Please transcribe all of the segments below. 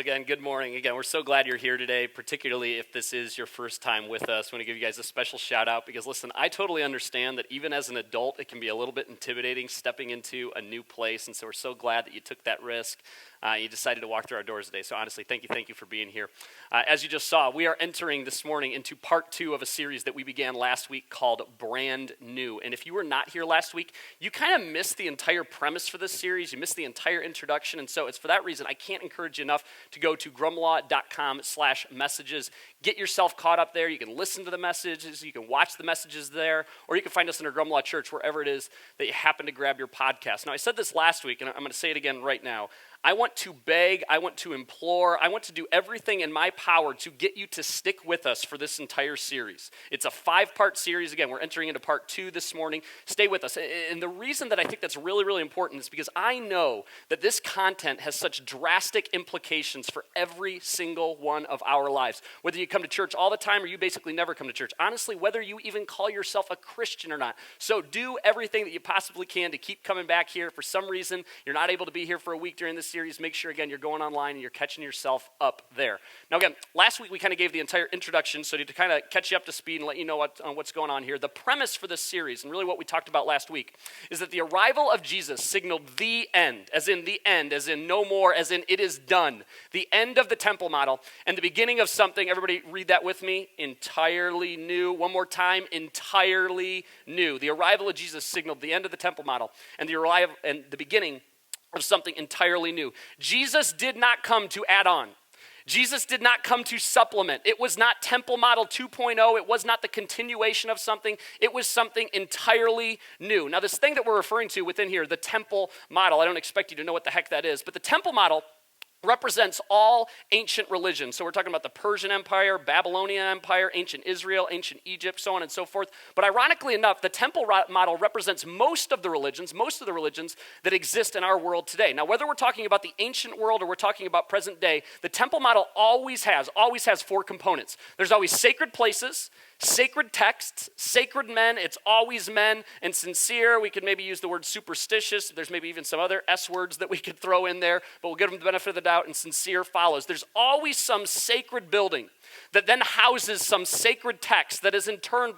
again, good morning. Again, we're so glad you're here today, particularly if this is your first time with us. I want to give you guys a special shout out because, listen, I totally understand that even as an adult, it can be a little bit intimidating stepping into a new place, and so we're so glad that you took that risk. You decided to walk through our doors today, so honestly, thank you for being here. As you just saw, we are entering this morning into part 2 of a series that we began last week called Brand New, and if you were not here last week, you kind of missed the entire premise for this series, you missed the entire introduction, and so it's for that reason I can't encourage you enough to go to grumlaw.com/messages. Get yourself caught up there. You can listen to the messages, you can watch the messages there, or you can find us in our Grumlaw church, wherever it is that you happen to grab your podcast. Now, I said this last week, and I'm going to say it again right now. I want to beg, I want to implore, I want to do everything in my power to get you to stick with us for this entire series. It's a 5-part series. Again, we're entering into part 2 this morning. Stay with us. And the reason that I think that's really, really important is because I know that this content has such drastic implications for every single one of our lives. Whether you come to church all the time or you basically never come to church. Honestly, whether you even call yourself a Christian or not. So do everything that you possibly can to keep coming back here. If for some reason you're not able to be here for a week during this series, make sure, again, you're going online and you're catching yourself up there. Now, again, last week we kind of gave the entire introduction, so to kind of catch you up to speed and let you know what's going on here. The premise for this series, and really what we talked about last week, is that the arrival of Jesus signaled the end, as in no more, as in it is done. The end of the temple model and the beginning of something, everybody read that with me, entirely new. One more time, entirely new. The arrival of Jesus signaled the end of the temple model and the beginning of something entirely new. Jesus did not come to add on. Jesus did not come to supplement. It was not Temple Model 2.0. It was not the continuation of something. It was something entirely new. Now, this thing that we're referring to within here, the Temple Model, I don't expect you to know what the heck that is, but the Temple Model represents all ancient religions. So we're talking about the Persian Empire, Babylonian Empire, ancient Israel, ancient Egypt, so on and so forth. But ironically enough, the temple model represents most of the religions that exist in our world today. Now, whether we're talking about the ancient world or we're talking about present day, the temple model always has 4 components. There's always sacred places, sacred texts, sacred men, it's always men, and sincere. We could maybe use the word superstitious. There's maybe even some other S words that we could throw in there, but we'll give them the benefit of the doubt, and sincere follows. There's always some sacred building that then houses some sacred text that is in turn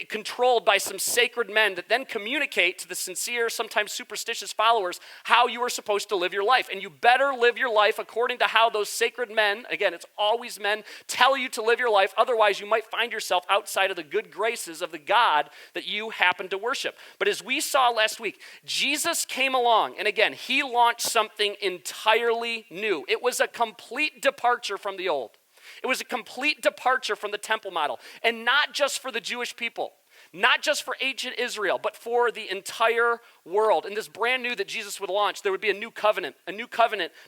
controlled by some sacred men that then communicate to the sincere, sometimes superstitious followers how you are supposed to live your life. And you better live your life according to how those sacred men, again, it's always men, tell you to live your life. Otherwise, you might find yourself outside of the good graces of the God that you happen to worship. But as we saw last week, Jesus came along, and again, he launched something entirely new. It was a complete departure from the old. It was a complete departure from the temple model, and not just for the Jewish people, not just for ancient Israel, but for the entire world. And this brand new that Jesus would launch, there would be a new covenant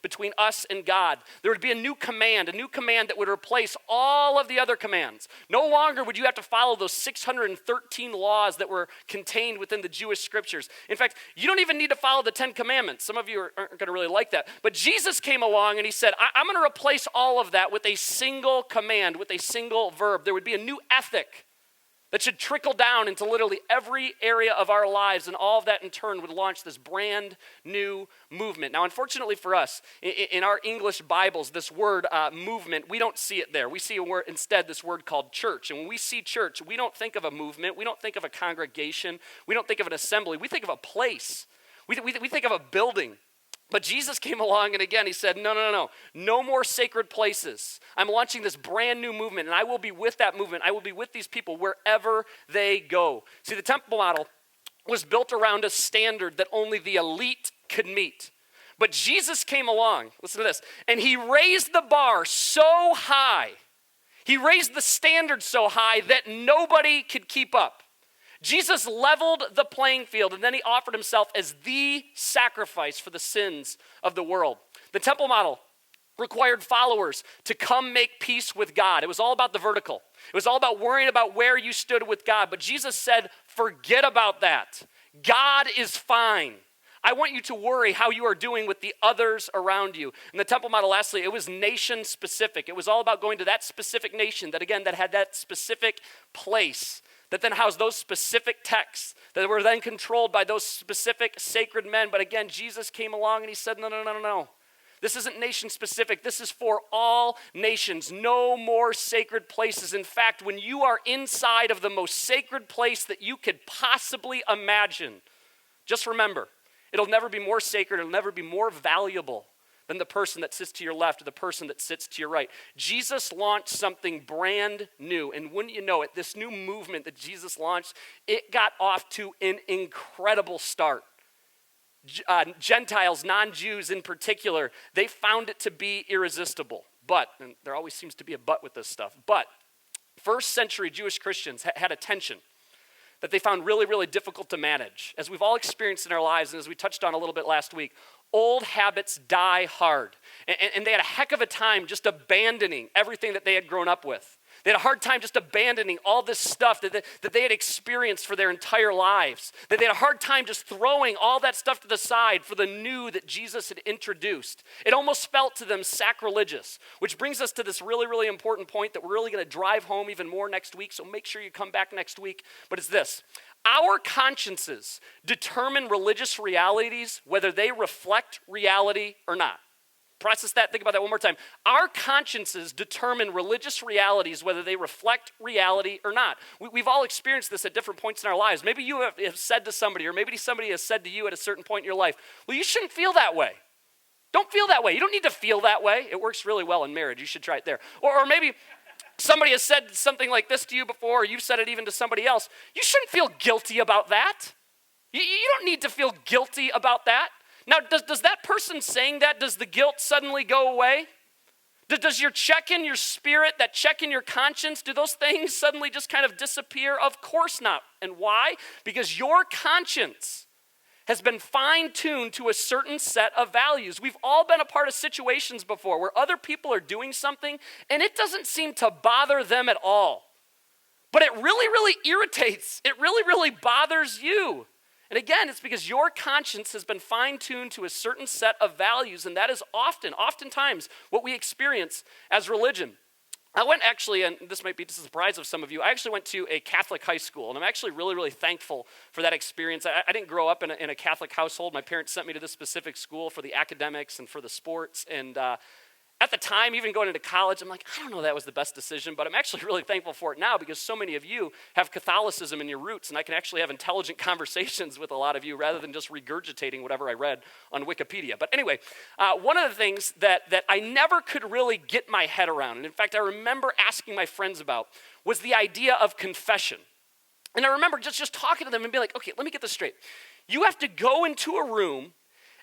between us and God. There would be a new command that would replace all of the other commands. No longer would you have to follow those 613 laws that were contained within the Jewish scriptures. In fact, you don't even need to follow the 10 commandments. Some of you aren't going to really like that. But Jesus came along and he said, I'm going to replace all of that with a single command, with a single verb. There would be a new ethic that should trickle down into literally every area of our lives, and all of that in turn would launch this brand new movement. Now, unfortunately for us, in our English Bibles, this word movement, we don't see it there. We see instead this word called church. And when we see church, we don't think of a movement. We don't think of a congregation. We don't think of an assembly. We think of a place. We think of a building. But Jesus came along, and again, he said, no more sacred places. I'm launching this brand new movement, and I will be with that movement. I will be with these people wherever they go. See, the temple model was built around a standard that only the elite could meet. But Jesus came along, listen to this, and he raised the bar so high, he raised the standard so high that nobody could keep up. Jesus leveled the playing field, and then he offered himself as the sacrifice for the sins of the world. The temple model required followers to come make peace with God. It was all about the vertical. It was all about worrying about where you stood with God. But Jesus said, forget about that. God is fine. I want you to worry how you are doing with the others around you. And the temple model, lastly, it was nation specific. It was all about going to that specific nation that had that specific place that then housed those specific texts that were then controlled by those specific sacred men. But again, Jesus came along and he said, no. This isn't nation specific. This is for all nations. No more sacred places. In fact, when you are inside of the most sacred place that you could possibly imagine, just remember, it'll never be more sacred, it'll never be more valuable than the person that sits to your left or the person that sits to your right. Jesus launched something brand new, and wouldn't you know it, this new movement that Jesus launched, it got off to an incredible start. Gentiles, non-Jews in particular, they found it to be irresistible. But, and there always seems to be a but with this stuff, but first century Jewish Christians had a tension that they found really, really difficult to manage. As we've all experienced in our lives, and as we touched on a little bit last week, old habits die hard. And they had a heck of a time just abandoning everything that they had grown up with. They had a hard time just abandoning all this stuff that they had experienced for their entire lives. That they had a hard time just throwing all that stuff to the side for the new that Jesus had introduced. It almost felt to them sacrilegious, which brings us to this really, really important point that we're really going to drive home even more next week, so make sure you come back next week. But it's this: our consciences determine religious realities, whether they reflect reality or not. Process that, think about that one more time. Our consciences determine religious realities, whether they reflect reality or not. We've all experienced this at different points in our lives. Maybe you have said to somebody, or maybe somebody has said to you at a certain point in your life, well, you shouldn't feel that way. Don't feel that way. You don't need to feel that way. It works really well in marriage. You should try it there. Or maybe somebody has said something like this to you before, or you've said it even to somebody else. You shouldn't feel guilty about that. You don't need to feel guilty about that. Now, does that person saying that, does the guilt suddenly go away? Does your check in your spirit, that check in your conscience, do those things suddenly just kind of disappear? Of course not. And why? Because your conscience has been fine-tuned to a certain set of values. We've all been a part of situations before where other people are doing something and it doesn't seem to bother them at all. But it really, really irritates. It really, really bothers you. And again, it's because your conscience has been fine-tuned to a certain set of values, and that is oftentimes what we experience as religion. I went actually, and this might be to the surprise of some of you, I actually went to a Catholic high school, and I'm actually really, really thankful for that experience. I didn't grow up in a Catholic household. My parents sent me to this specific school for the academics and for the sports, and at the time, even going into college, I'm like, I don't know that was the best decision, but I'm actually really thankful for it now because so many of you have Catholicism in your roots, and I can actually have intelligent conversations with a lot of you rather than just regurgitating whatever I read on Wikipedia. But anyway, one of the things that I never could really get my head around, and in fact, I remember asking my friends about, was the idea of confession. And I remember just talking to them and being like, okay, let me get this straight. You have to go into a room,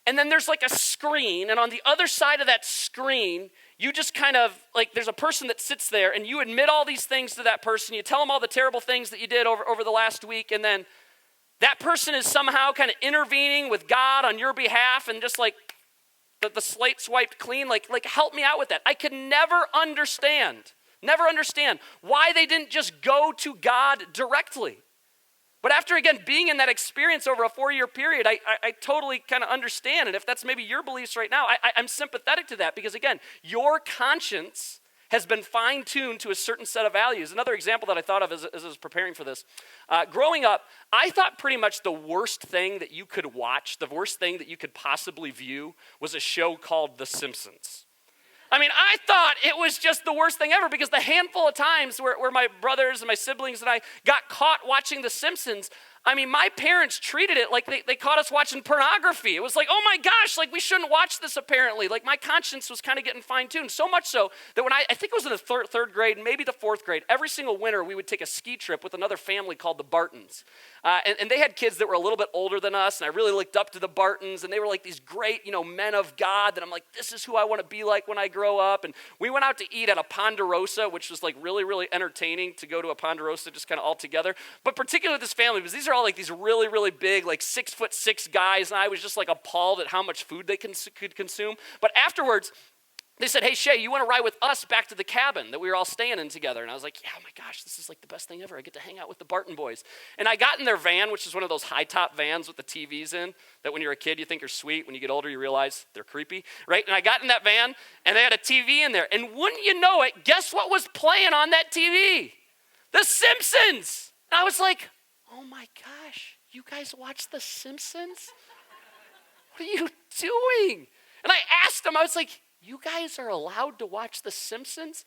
and then there's like a screen, and on the other side of that screen, you just kind of, like, there's a person that sits there, and you admit all these things to that person. You tell them all the terrible things that you did over the last week, and then that person is somehow kind of intervening with God on your behalf, and just like the slate swiped clean. Like help me out with that. I could never understand why they didn't just go to God directly. But after, again, being in that experience over a 4-year period, I totally kind of understand. And if that's maybe your beliefs right now, I'm sympathetic to that because, again, your conscience has been fine-tuned to a certain set of values. Another example that I thought of as I was preparing for this, growing up, I thought pretty much the worst thing that you could watch, the worst thing that you could possibly view was a show called The Simpsons. I mean, I thought it was just the worst thing ever because the handful of times where my brothers and my siblings and I got caught watching The Simpsons, I mean, my parents treated it like they caught us watching pornography. It was like, oh my gosh, like we shouldn't watch this apparently. Like my conscience was kind of getting fine-tuned. So much so that when I think it was in the third grade, maybe the fourth grade, every single winter we would take a ski trip with another family called the Bartons. And they had kids that were a little bit older than us, and I really looked up to the Bartons, and they were like these great, men of God that I'm like, this is who I want to be like when I grow up. And we went out to eat at a Ponderosa, which was like really, really entertaining to go to a Ponderosa just kind of all together. But particularly this family, because these are all like these really, really big, like 6'6" guys, and I was just like appalled at how much food they could consume. But afterwards, they said, hey, Shay, you want to ride with us back to the cabin that we were all staying in together? And I was like, yeah, oh my gosh, this is like the best thing ever. I get to hang out with the Barton boys. And I got in their van, which is one of those high-top vans with the TVs in, that when you're a kid, you think are sweet. When you get older, you realize they're creepy, right? And I got in that van, and they had a TV in there. And wouldn't you know it, guess what was playing on that TV? The Simpsons. And I was like, oh my gosh, you guys watch The Simpsons? What are you doing? And I asked them, I was like, you guys are allowed to watch The Simpsons?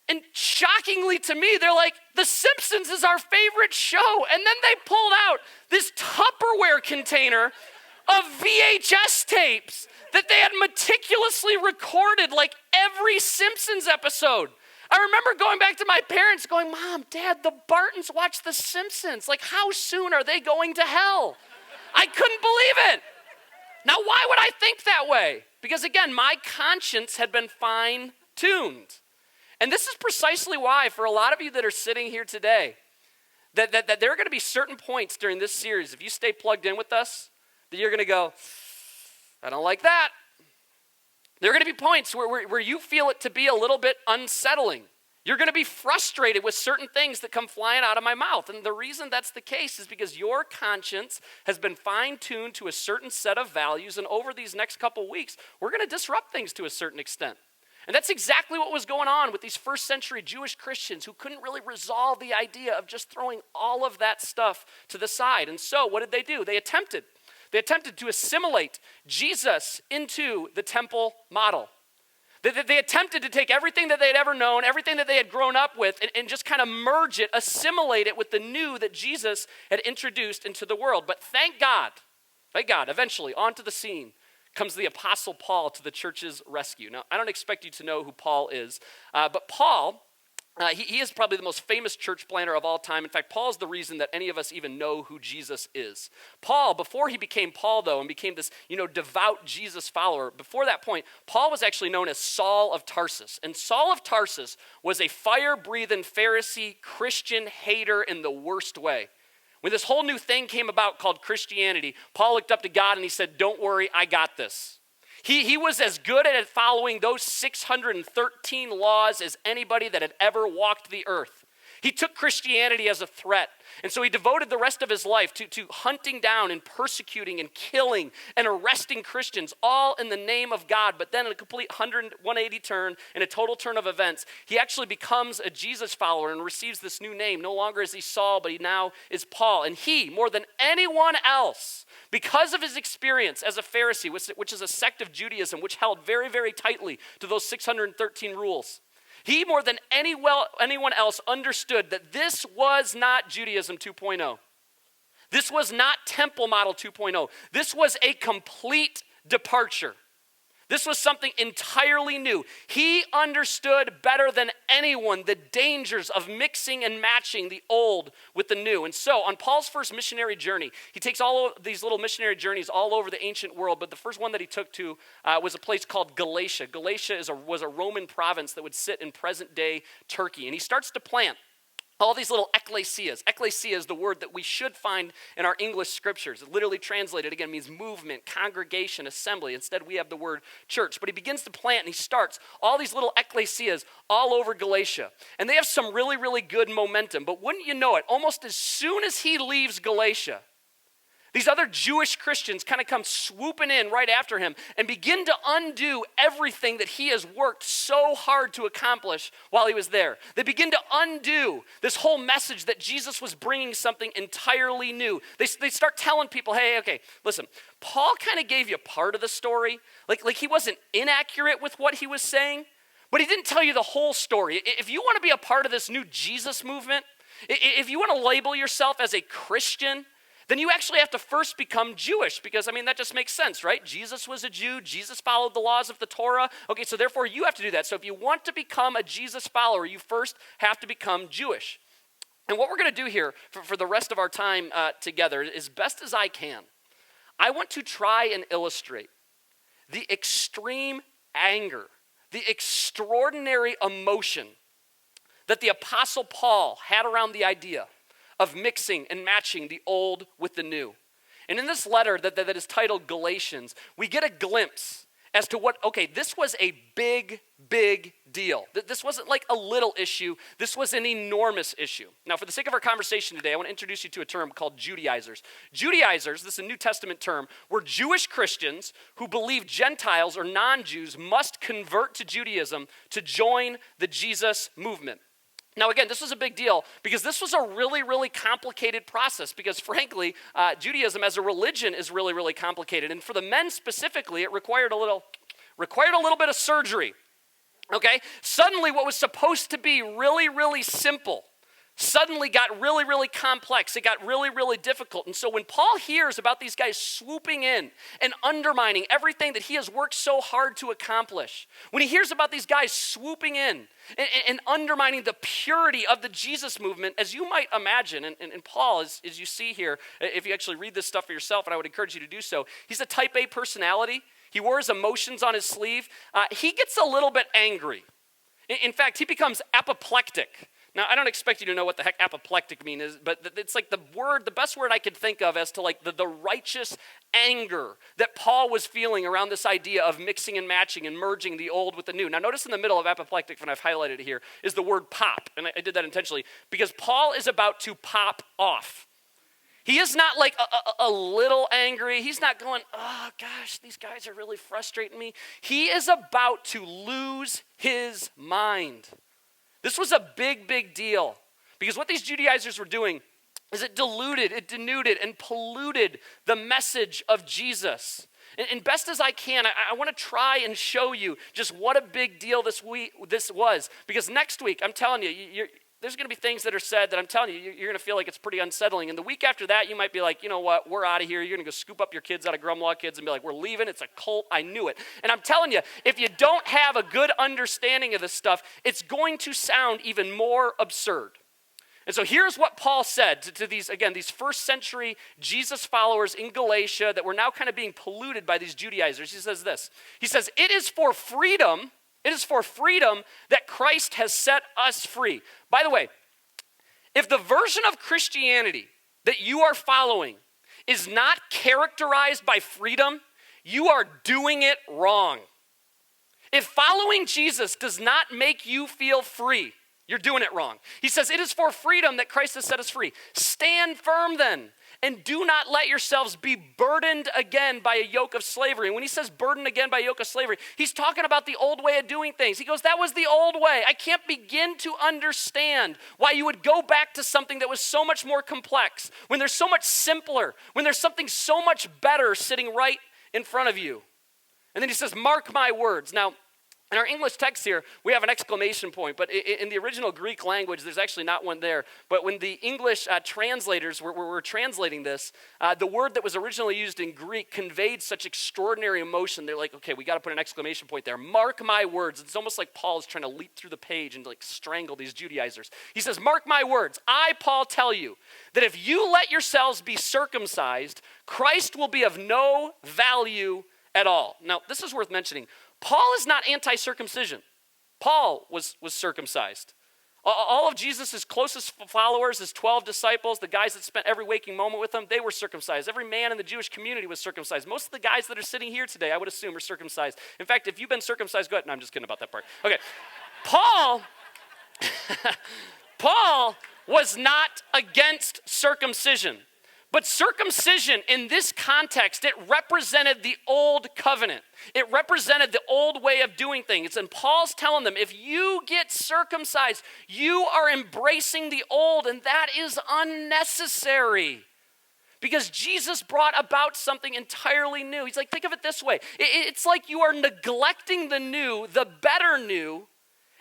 And shockingly to me, they're like, The Simpsons is our favorite show. And then they pulled out this Tupperware container of VHS tapes that they had meticulously recorded like every Simpsons episode. I remember going back to my parents going, Mom, Dad, the Bartons watch The Simpsons. Like, how soon are they going to hell? I couldn't believe it. Now, why would I think that way? Because again, my conscience had been fine-tuned. And this is precisely why, for a lot of you that are sitting here today, that there are going to be certain points during this series, if you stay plugged in with us, that you're going to go, I don't like that. There are going to be points where you feel it to be a little bit unsettling. You're going to be frustrated with certain things that come flying out of my mouth. And the reason that's the case is because your conscience has been fine-tuned to a certain set of values, and over these next couple weeks, we're going to disrupt things to a certain extent. And that's exactly what was going on with these first century Jewish Christians who couldn't really resolve the idea of just throwing all of that stuff to the side. And so what did they do? They attempted to assimilate Jesus into the temple model. They attempted to take everything that they'd ever known, everything that they had grown up with, and just kind of merge it, assimilate it with the new that Jesus had introduced into the world. But thank God, eventually onto the scene comes the Apostle Paul to the church's rescue. Now, I don't expect you to know who Paul is, but Paul, he is probably the most famous church planter of all time. In fact, Paul is the reason that any of us even know who Jesus is. Paul, before he became Paul, though, and became this, devout Jesus follower, before that point, Paul was actually known as Saul of Tarsus. And Saul of Tarsus was a fire-breathing Pharisee, Christian hater in the worst way. When this whole new thing came about called Christianity, Paul looked up to God and he said, don't worry, I got this. He was as good at following those 613 laws as anybody that had ever walked the earth. He took Christianity as a threat. And so he devoted the rest of his life to hunting down and persecuting and killing and arresting Christians, all in the name of God. But then in a complete 180 turn, in a total turn of events, he actually becomes a Jesus follower and receives this new name. No longer is he Saul, but he now is Paul. And he, more than anyone else, because of his experience as a Pharisee, which is a sect of Judaism, which held very, very tightly to those 613 rules, he, more than anyone else, understood that this was not Judaism 2.0. This was not Temple Model 2.0. This was a complete departure. This was something entirely new. He understood better than anyone the dangers of mixing and matching the old with the new. And so on Paul's first missionary journey, he takes all of these little missionary journeys all over the ancient world, but the first one that he took to was a place called Galatia. Galatia was a Roman province that would sit in present-day Turkey. And he starts to plant all these little ecclesias. Ecclesia is the word that we should find in our English scriptures. It literally translated, again, means movement, congregation, assembly. Instead, we have the word church. But he begins to plant, and he starts all these little ecclesias all over Galatia. And they have some really, really good momentum. But wouldn't you know it, almost as soon as he leaves Galatia, these other Jewish Christians kind of come swooping in right after him and begin to undo everything that he has worked so hard to accomplish while he was there. They begin to undo this whole message that Jesus was bringing something entirely new. They start telling people, hey, okay, listen, Paul kind of gave you part of the story. Like he wasn't inaccurate with what he was saying, but he didn't tell you the whole story. If you want to be a part of this new Jesus movement, if you want to label yourself as a Christian, then you actually have to first become Jewish because, that just makes sense, right? Jesus was a Jew. Jesus followed the laws of the Torah. Okay, so therefore you have to do that. So if you want to become a Jesus follower, you first have to become Jewish. And what we're going to do here for the rest of our time together, as best as I can, I want to try and illustrate the extreme anger, the extraordinary emotion that the Apostle Paul had around the idea of mixing and matching the old with the new. And in this letter that is titled Galatians, we get a glimpse as to this was a big, big deal. This wasn't like a little issue. This was an enormous issue. Now, for the sake of our conversation today, I want to introduce you to a term called Judaizers. Judaizers, this is a New Testament term, were Jewish Christians who believed Gentiles or non-Jews must convert to Judaism to join the Jesus movement. Now, again, this was a big deal because this was a really, really complicated process because, frankly, Judaism as a religion is really, really complicated. And for the men specifically, it required a little bit of surgery, okay? Suddenly, what was supposed to be really, really simple suddenly got really, really complex. It got really, really difficult. And so when Paul hears about these guys swooping in and undermining everything that he has worked so hard to accomplish, when he hears about these guys swooping in and undermining the purity of the Jesus movement, as you might imagine, and Paul, as you see here, if you actually read this stuff for yourself, and I would encourage you to do so, he's a type A personality. He wears emotions on his sleeve. He gets a little bit angry. In fact, he becomes apoplectic. Now, I don't expect you to know what the heck apoplectic means, but it's like the best word I could think of as to like the righteous anger that Paul was feeling around this idea of mixing and matching and merging the old with the new. Now, notice in the middle of apoplectic, when I've highlighted it here, is the word pop, and I did that intentionally because Paul is about to pop off. He is not like a little angry. He's not going, oh gosh, these guys are really frustrating me. He is about to lose his mind. This was a big, big deal because what these Judaizers were doing is it diluted, it denuded, and polluted the message of Jesus. And best as I can, I want to try and show you just what a big deal this was. Because next week, I'm telling you, there's going to be things that are said that I'm telling you, you're going to feel like it's pretty unsettling. And the week after that, you might be like, you know what, we're out of here. You're going to go scoop up your kids out of Grumlaw Kids and be like, we're leaving. It's a cult. I knew it. And I'm telling you, if you don't have a good understanding of this stuff, it's going to sound even more absurd. And so here's what Paul said to these first century Jesus followers in Galatia that were now kind of being polluted by these Judaizers. He says this. He says, it is for freedom that Christ has set us free. By the way, if the version of Christianity that you are following is not characterized by freedom, you are doing it wrong. If following Jesus does not make you feel free, you're doing it wrong. He says, it is for freedom that Christ has set us free. Stand firm then, and do not let yourselves be burdened again by a yoke of slavery. And when he says burdened again by a yoke of slavery, he's talking about the old way of doing things. He goes, that was the old way. I can't begin to understand why you would go back to something that was so much more complex, when there's so much simpler, when there's something so much better sitting right in front of you. And then he says, mark my words. Now, in our English text here, we have an exclamation point, but in the original Greek language, there's actually not one there. But when the English translators were translating this, the word that was originally used in Greek conveyed such extraordinary emotion. They're like, okay, we got to put an exclamation point there. Mark my words. It's almost like Paul is trying to leap through the page and like strangle these Judaizers. He says, mark my words. I, Paul, tell you that if you let yourselves be circumcised, Christ will be of no value at all. Now, this is worth mentioning. Paul is not anti-circumcision. Paul was circumcised. All of Jesus' closest followers, his 12 disciples, the guys that spent every waking moment with him, they were circumcised. Every man in the Jewish community was circumcised. Most of the guys that are sitting here today, I would assume, are circumcised. In fact, if you've been circumcised, go ahead. No, I'm just kidding about that part. Okay. Paul was not against circumcision. But circumcision in this context, it represented the old covenant. It represented the old way of doing things. And Paul's telling them, if you get circumcised, you are embracing the old, and that is unnecessary. Because Jesus brought about something entirely new. He's like, think of it this way. It's like you are neglecting the new, the better new,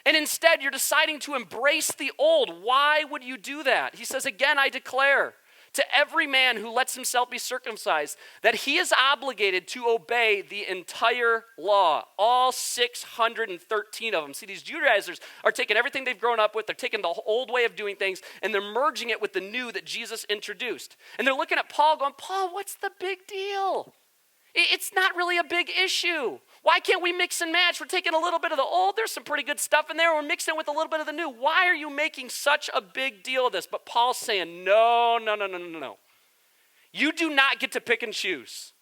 and instead you're deciding to embrace the old. Why would you do that? He says, again, I declare to every man who lets himself be circumcised, that he is obligated to obey the entire law, all 613 of them. See, these Judaizers are taking everything they've grown up with, they're taking the old way of doing things, and they're merging it with the new that Jesus introduced. And they're looking at Paul going, Paul, what's the big deal? It's not really a big issue. Why can't we mix and match? We're taking a little bit of the old. There's some pretty good stuff in there. We're mixing it with a little bit of the new. Why are you making such a big deal of this? But Paul's saying, no. You do not get to pick and choose.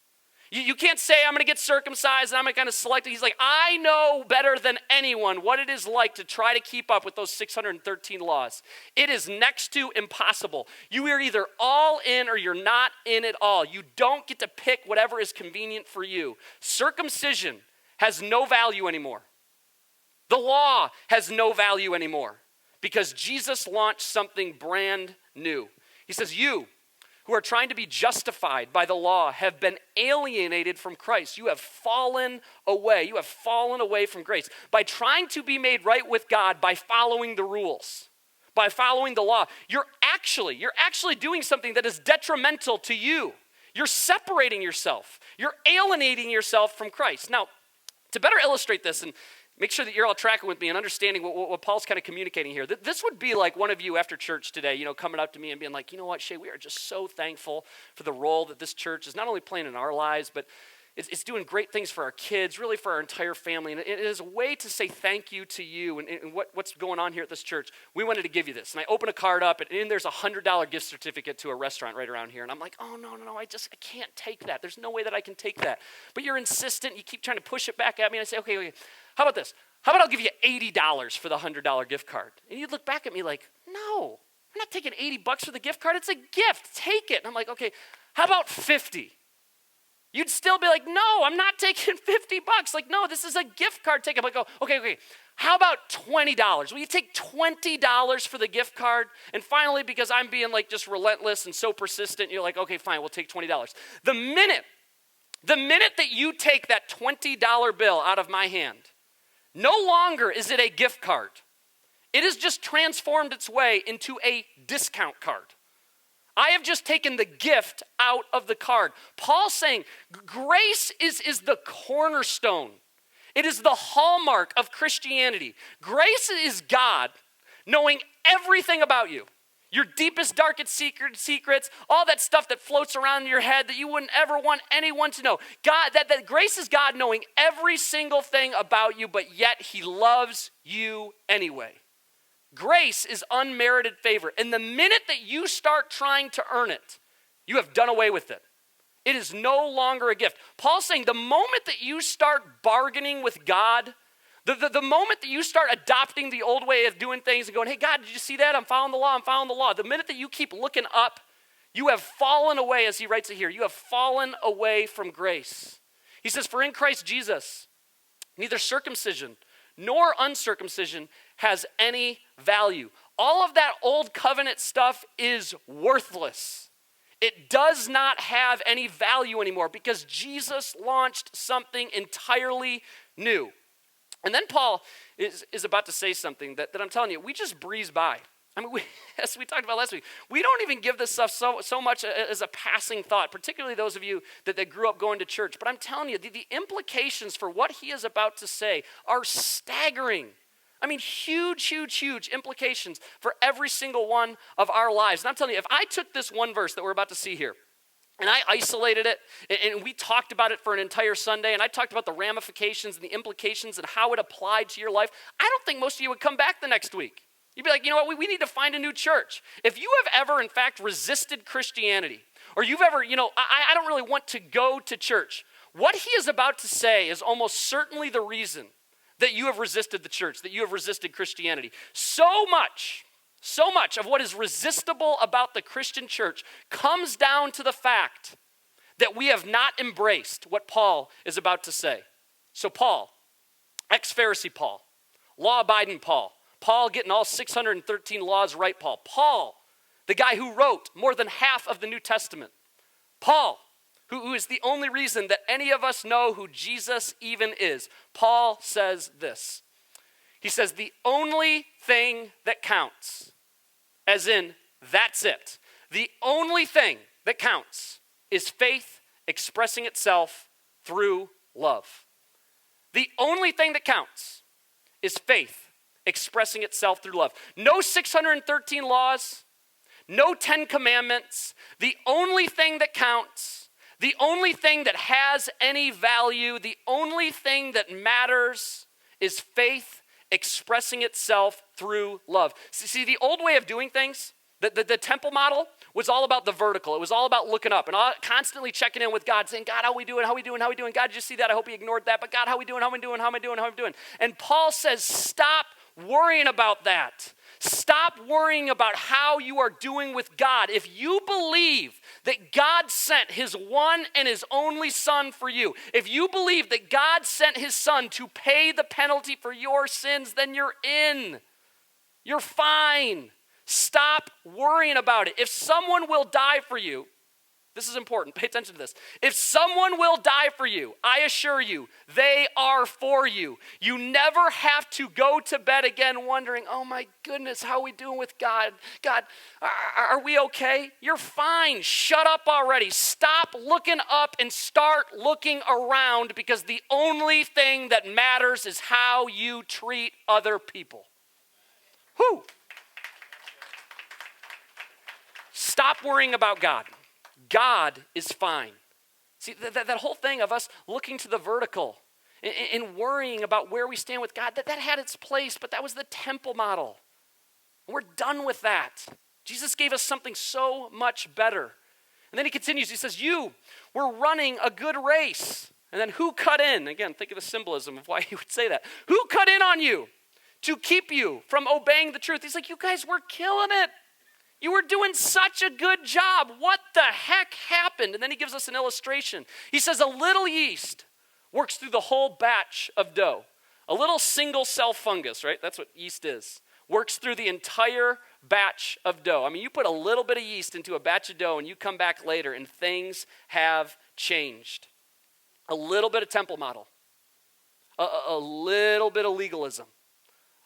You can't say, I'm going to get circumcised and I'm going to select it. He's like, I know better than anyone what it is like to try to keep up with those 613 laws. It is next to impossible. You are either all in or you're not in at all. You don't get to pick whatever is convenient for you. Circumcision has no value anymore. The law has no value anymore. because Jesus launched something brand new. He says, you who are trying to be justified by the law have been alienated from Christ. You have fallen away. You have fallen away from grace. By trying to be made right with God by following the rules, by following the law, you're actually doing something that is detrimental to you. You're separating yourself. You're alienating yourself from Christ. Now, to better illustrate this, and make sure that you're all tracking with me and understanding what Paul's kind of communicating here. This would be like one of you after church today, coming up to me and being like, you know what, Shay, we are just so thankful for the role that this church is not only playing in our lives, but it's doing great things for our kids, really for our entire family. And it is a way to say thank you to you and what's going on here at this church. We wanted to give you this. And I open a card up, and in there's a $100 gift certificate to a restaurant right around here. And I'm like, oh, no, I can't take that. There's no way that I can take that. But you're insistent. You keep trying to push it back at me. And I say, okay, how about this? How about I'll give you $80 for the $100 gift card? And you'd look back at me like, no, I'm not taking $80 for the gift card. It's a gift. Take it. And I'm like, okay, how about 50? You'd still be like, no, I'm not taking $50. Like, no, this is a gift card. Take it. I'm like, okay. How about $20? Will you take $20 for the gift card? And finally, because I'm being like just relentless and so persistent, you're like, okay, fine, we'll take $20. The minute that you take that $20 bill out of my hand, no longer is it a gift card. It has just transformed its way into a discount card. I have just taken the gift out of the card. Paul's saying grace is the cornerstone. It is the hallmark of Christianity. Grace is God knowing everything about you. Your deepest, darkest secrets, all that stuff that floats around in your head that you wouldn't ever want anyone to know. God, that grace is God knowing every single thing about you, but yet he loves you anyway. Grace is unmerited favor. And the minute that you start trying to earn it, you have done away with it. It is no longer a gift. Paul's saying the moment that you start bargaining with God, the moment that you start adopting the old way of doing things and going, hey, God, did you see that? I'm following the law. The minute that you keep looking up, you have fallen away, as he writes it here. You have fallen away from grace. He says, for in Christ Jesus, neither circumcision nor uncircumcision has any value. All of that old covenant stuff is worthless. It does not have any value anymore because Jesus launched something entirely new. And then Paul is about to say something that I'm telling you, we just breeze by. I mean, as we talked about last week, we don't even give this stuff so much as a passing thought, particularly those of you that grew up going to church. But I'm telling you, the implications for what he is about to say are staggering. I mean, huge implications for every single one of our lives. And I'm telling you, if I took this one verse that we're about to see here, and I isolated it, and we talked about it for an entire Sunday, and I talked about the ramifications and the implications and how it applied to your life, I don't think most of you would come back the next week. You'd be like, you know what, we need to find a new church. If you have ever, in fact, resisted Christianity, or you've ever, I don't really want to go to church, what he is about to say is almost certainly the reason that you have resisted the church, that you have resisted Christianity. So much of what is resistible about the Christian church comes down to the fact that we have not embraced what Paul is about to say. So Paul, ex-Pharisee Paul, law-abiding Paul getting all 613 laws right, Paul, the guy who wrote more than half of the New Testament, Paul, who is the only reason that any of us know who Jesus even is. Paul says this. He says, the only thing that counts, as in, that's it. The only thing that counts is faith expressing itself through love. The only thing that counts is faith expressing itself through love. No 613 laws, no 10 commandments. The only thing that counts, the only thing that has any value, the only thing that matters is faith expressing itself through love. See, the old way of doing things, the temple model was all about the vertical. It was all about looking up and constantly checking in with God, saying, God, how we doing? God, did you see that? I hope you ignored that. But God, how we doing? And Paul says, stop worrying about that. Stop worrying about how you are doing with God. If you believe that God sent his one and his only son for you, if you believe that God sent his son to pay the penalty for your sins, then you're in. You're fine. Stop worrying about it. If someone will die for you, this is important. Pay attention to this. If someone will die for you, I assure you, they are for you. You never have to go to bed again wondering, oh my goodness, how are we doing with God? God, are we okay? You're fine. Shut up already. Stop looking up and start looking around, because the only thing that matters is how you treat other people. Whew. Stop worrying about God. God is fine. See, that whole thing of us looking to the vertical and worrying about where we stand with God, that had its place, but that was the temple model. And we're done with that. Jesus gave us something so much better. And then he continues, he says, we're running a good race. And then who cut in? Again, think of the symbolism of why he would say that. Who cut in on you to keep you from obeying the truth? He's like, you guys were killing it. You were doing such a good job. What the heck happened? And then he gives us an illustration. He says a little yeast works through the whole batch of dough. A little single cell fungus, right? That's what yeast is. Works through the entire batch of dough. I mean, you put a little bit of yeast into a batch of dough and you come back later and things have changed. A little bit of temple model. A little bit of legalism.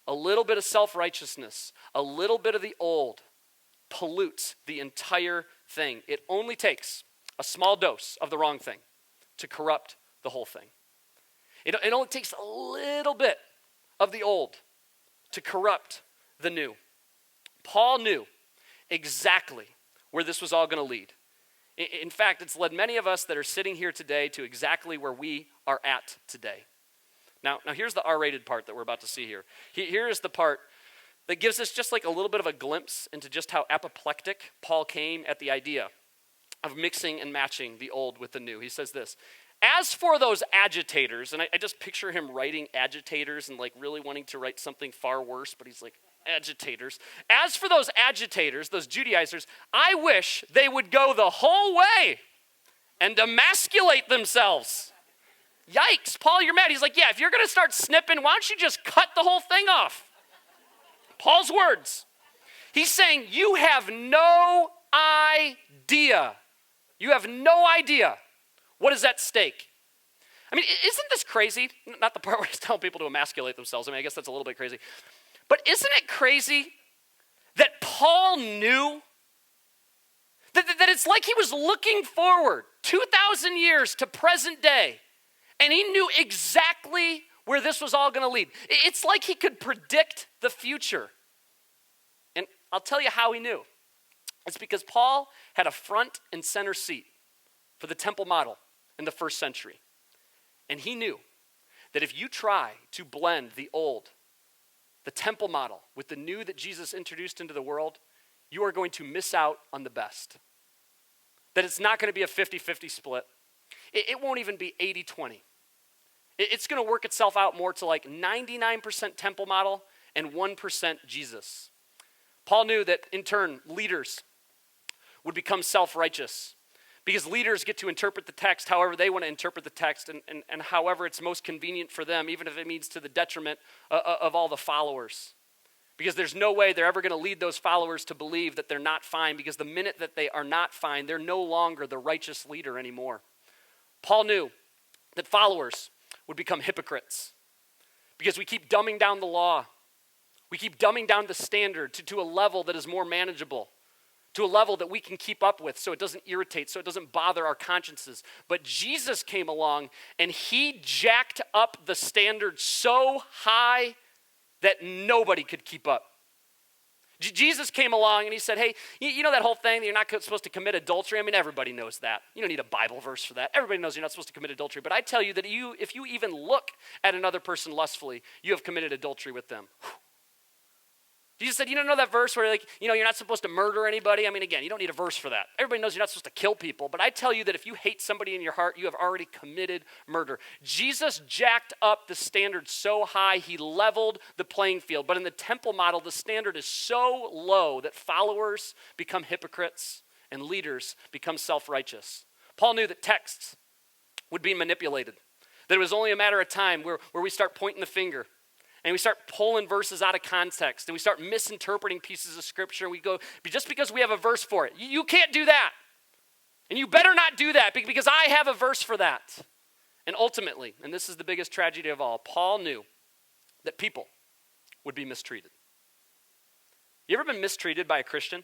A little bit of self-righteousness. A little bit of the old pollutes the entire thing. It only takes a small dose of the wrong thing to corrupt the whole thing. It only takes a little bit of the old to corrupt the new. Paul knew exactly where this was all going to lead. In fact, it's led many of us that are sitting here today to exactly where we are at today. Now here's the R-rated part that we're about to see here. Here is the part that gives us just like a little bit of a glimpse into just how apoplectic Paul came at the idea of mixing and matching the old with the new. He says this, as for those agitators, and I just picture him writing agitators and like really wanting to write something far worse, but he's like, agitators. As for those agitators, those Judaizers, I wish they would go the whole way and emasculate themselves. Yikes, Paul, you're mad. He's like, yeah, if you're going to start snipping, why don't you just cut the whole thing off? Paul's words. He's saying, you have no idea. You have no idea what is at stake. I mean, isn't this crazy? Not the part where he's telling people to emasculate themselves. I mean, I guess that's a little bit crazy. But isn't it crazy that Paul knew that it's like he was looking forward 2,000 years to present day, and he knew exactly where this was all going to lead. It's like he could predict the future. And I'll tell you how he knew. It's because Paul had a front and center seat for the temple model in the first century. And he knew that if you try to blend the old, the temple model, with the new that Jesus introduced into the world, you are going to miss out on the best. That it's not going to be a 50-50 split. It won't even be 80-20. It's going to work itself out more to like 99% temple model and 1% Jesus. Paul knew that in turn, leaders would become self-righteous because leaders get to interpret the text however they want to interpret the text and however it's most convenient for them, even if it means to the detriment of all the followers. Because there's no way they're ever going to lead those followers to believe that they're not fine, because the minute that they are not fine, they're no longer the righteous leader anymore. Paul knew that followers would become hypocrites because we keep dumbing down the law. We keep dumbing down the standard to a level that is more manageable, to a level that we can keep up with so it doesn't irritate, so it doesn't bother our consciences. But Jesus came along and he jacked up the standard so high that nobody could keep up. Jesus came along and he said, hey, you know that whole thing that you're not supposed to commit adultery? I mean, everybody knows that. You don't need a Bible verse for that. Everybody knows you're not supposed to commit adultery. But I tell you that if you even look at another person lustfully, you have committed adultery with them. Jesus said, you don't know that verse where you're not supposed to murder anybody? I mean, again, you don't need a verse for that. Everybody knows you're not supposed to kill people. But I tell you that if you hate somebody in your heart, you have already committed murder. Jesus jacked up the standard so high, he leveled the playing field. But in the temple model, the standard is so low that followers become hypocrites and leaders become self-righteous. Paul knew that texts would be manipulated, that it was only a matter of time where we start pointing the finger And we start pulling verses out of context, and we start misinterpreting pieces of scripture. We go, just because we have a verse for it, you can't do that. And you better not do that because I have a verse for that. And ultimately, and this is the biggest tragedy of all, Paul knew that people would be mistreated. You ever been mistreated by a Christian?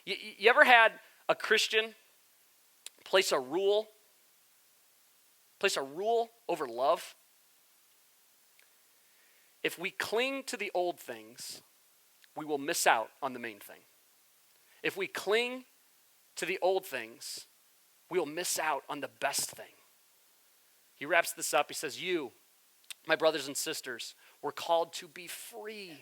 You ever had a Christian place a rule over love? If we cling to the old things, we will miss out on the main thing. If we cling to the old things, we will miss out on the best thing. He wraps this up. He says, you, my brothers and sisters, were called to be free,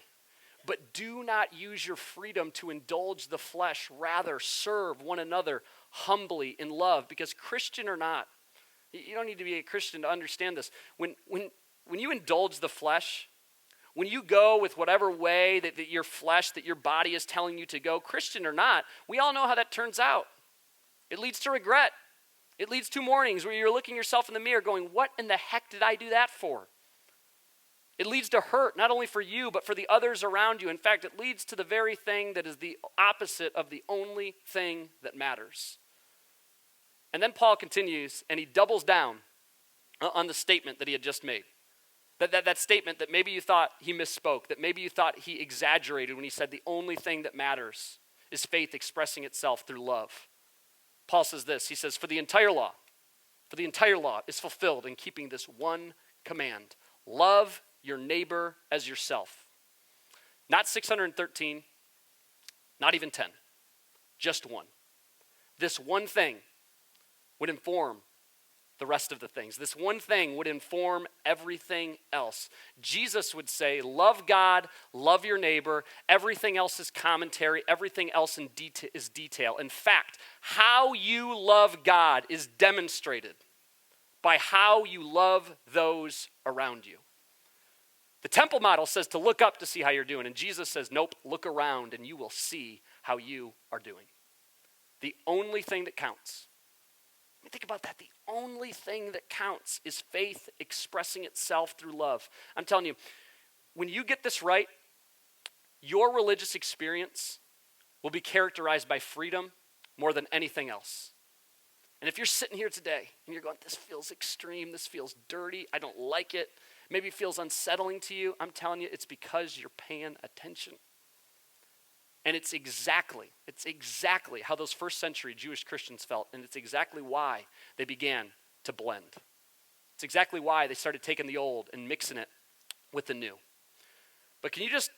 but do not use your freedom to indulge the flesh. Rather, serve one another humbly in love, because Christian or not, you don't need to be a Christian to understand this. When you indulge the flesh, when you go with whatever way that your flesh, that your body is telling you to go, Christian or not, we all know how that turns out. It leads to regret. It leads to mornings where you're looking yourself in the mirror going, what in the heck did I do that for? It leads to hurt, not only for you, but for the others around you. In fact, it leads to the very thing that is the opposite of the only thing that matters. And then Paul continues, and he doubles down on the statement that he had just made. That statement that maybe you thought he misspoke, that maybe you thought he exaggerated when he said the only thing that matters is faith expressing itself through love. Paul says this, he says, for the entire law is fulfilled in keeping this one command: love your neighbor as yourself. Not 613, not even 10, just one. This one thing would inform the rest of the things. This one thing would inform everything else. Jesus would say, love God, love your neighbor. Everything else is commentary. Everything else is detail. In fact, how you love God is demonstrated by how you love those around you. The temple model says to look up to see how you're doing. And Jesus says, nope, look around and you will see how you are doing. The only thing that counts. Think about that. The only thing that counts is faith expressing itself through love. I'm telling you, when you get this right, your religious experience will be characterized by freedom more than anything else. And if you're sitting here today and you're going, this feels extreme, this feels dirty, I don't like it, maybe it feels unsettling to you, I'm telling you, it's because you're paying attention. And it's exactly how those first century Jewish Christians felt, and it's exactly why they began to blend. It's exactly why they started taking the old and mixing it with the new. But can you just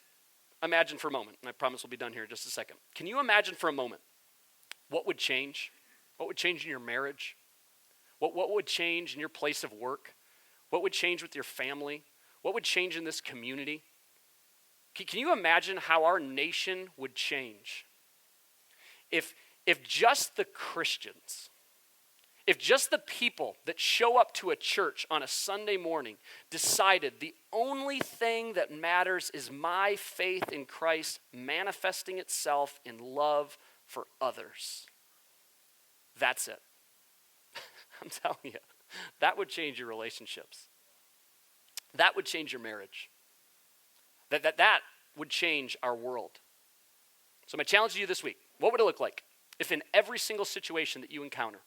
imagine for a moment, and I promise we'll be done here in just a second. Can you imagine for a moment what would change? What would change in your marriage? What would change in your place of work? What would change with your family? What would change in this community? Can you imagine how our nation would change if just the Christians, if just the people that show up to a church on a Sunday morning decided the only thing that matters is my faith in Christ manifesting itself in love for others? That's it. I'm telling you, that would change your relationships. That would change your marriage. That would change our world. So my challenge to you this week, what would it look like if in every single situation that you encounter,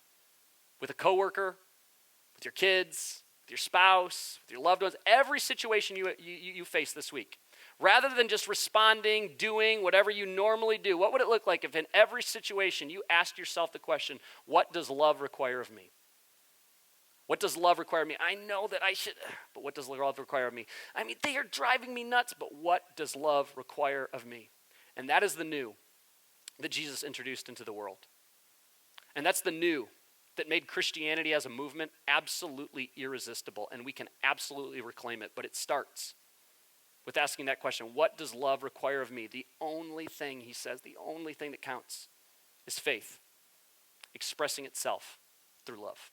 with a coworker, with your kids, with your spouse, with your loved ones, every situation you face this week, rather than just responding, doing whatever you normally do, what would it look like if in every situation you asked yourself the question, what does love require of me? What does love require of me? I know that I should, but what does love require of me? I mean, they are driving me nuts, but what does love require of me? And that is the new that Jesus introduced into the world. And that's the new that made Christianity as a movement absolutely irresistible, and we can absolutely reclaim it, but it starts with asking that question, what does love require of me? The only thing, he says, the only thing that counts is faith expressing itself through love.